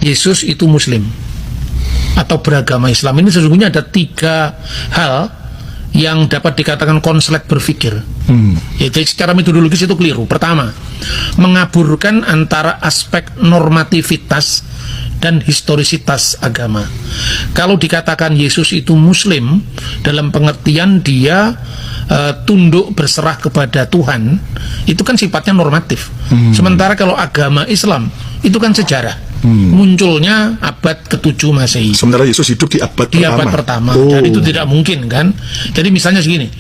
Yesus itu Muslim atau beragama Islam. Ini sesungguhnya ada 3 hal yang dapat dikatakan konslet berpikir. Jadi secara metodologis itu keliru. Pertama, mengaburkan antara aspek normativitas dan historisitas agama. Kalau dikatakan Yesus itu Muslim dalam pengertian dia tunduk berserah kepada Tuhan, itu kan sifatnya normatif. Sementara kalau agama Islam itu kan sejarah. Munculnya abad ke-7 Masehi. Sementara Yesus hidup di abad pertama. Dan itu tidak mungkin kan. Jadi misalnya segini,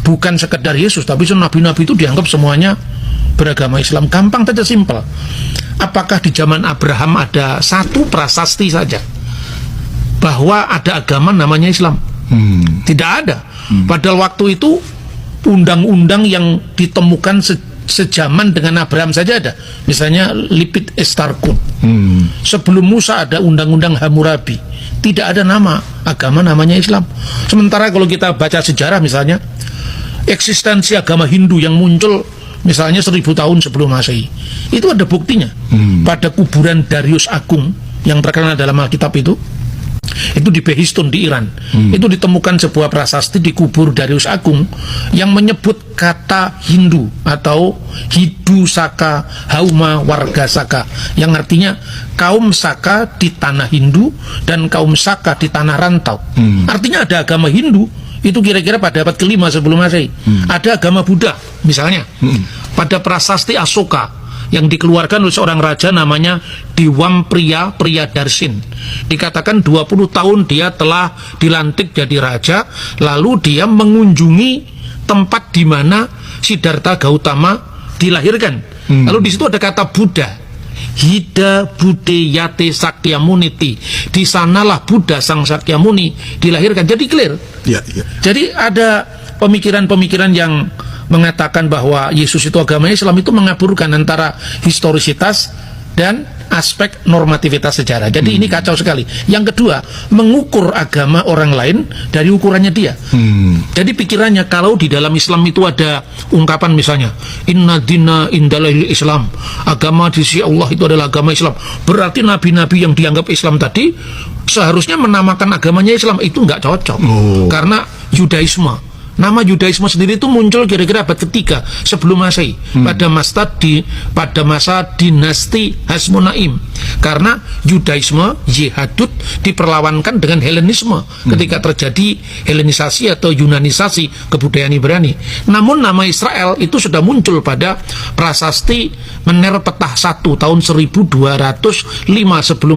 bukan sekedar Yesus, tapi nabi-nabi itu dianggap semuanya beragama Islam. Gampang saja, simpel. Apakah di zaman Abraham ada satu prasasti saja bahwa ada agama namanya Islam? Tidak ada. Padahal waktu itu undang-undang yang ditemukan sejaman dengan Abraham saja ada. Misalnya Lipit Estarkun. Sebelum Musa ada undang-undang Hammurabi. Tidak ada nama agama namanya Islam. Sementara kalau kita baca sejarah misalnya, eksistensi agama Hindu yang muncul misalnya 1000 tahun sebelum Masehi, itu ada buktinya. Pada kuburan Darius Agung yang terkenal dalam Alkitab itu di Behistun di Iran. Itu ditemukan sebuah prasasti di kubur Darius Agung yang menyebut kata Hindu atau Hidu Saka Hauma Warga Saka, yang artinya kaum Saka di tanah Hindu dan kaum Saka di tanah rantau. Artinya ada agama Hindu itu kira-kira pada abad ke-5 sebelum Masehi. Ada agama Buddha misalnya pada prasasti Asoka yang dikeluarkan oleh seorang raja namanya Diwam Priyadarsin. Dikatakan 20 tahun dia telah dilantik jadi raja, lalu dia mengunjungi tempat di mana Siddhartha Gautama dilahirkan. Lalu di situ ada kata Buddha. Hida Bude Yate Sakyamuniti. Di sanalah Buddha Sang Sakyamuni dilahirkan. Jadi clear. Jadi ada pemikiran-pemikiran yang mengatakan bahwa Yesus itu agama Islam, itu mengaburkan antara historisitas dan aspek normativitas sejarah. Jadi ini kacau sekali. Yang kedua, mengukur agama orang lain dari ukurannya dia. Jadi pikirannya kalau di dalam Islam itu ada ungkapan misalnya Inna dina indalahil Islam, agama di sisi Allah itu adalah agama Islam, berarti nabi-nabi yang dianggap Islam tadi seharusnya menamakan agamanya Islam. Itu nggak cocok. Karena Yudaisme, nama Yudaisme sendiri itu muncul kira-kira abad ke-3 sebelum Masehi, pada masa dinasti Hasmonaim. Karena Yudaisme, Yehudut, diperlawankan dengan Helenisme ketika terjadi Helenisasi atau Yunanisasi kebudayaan Ibrani. Namun nama Israel itu sudah muncul pada prasasti Mener Petah I tahun 1205 sebelum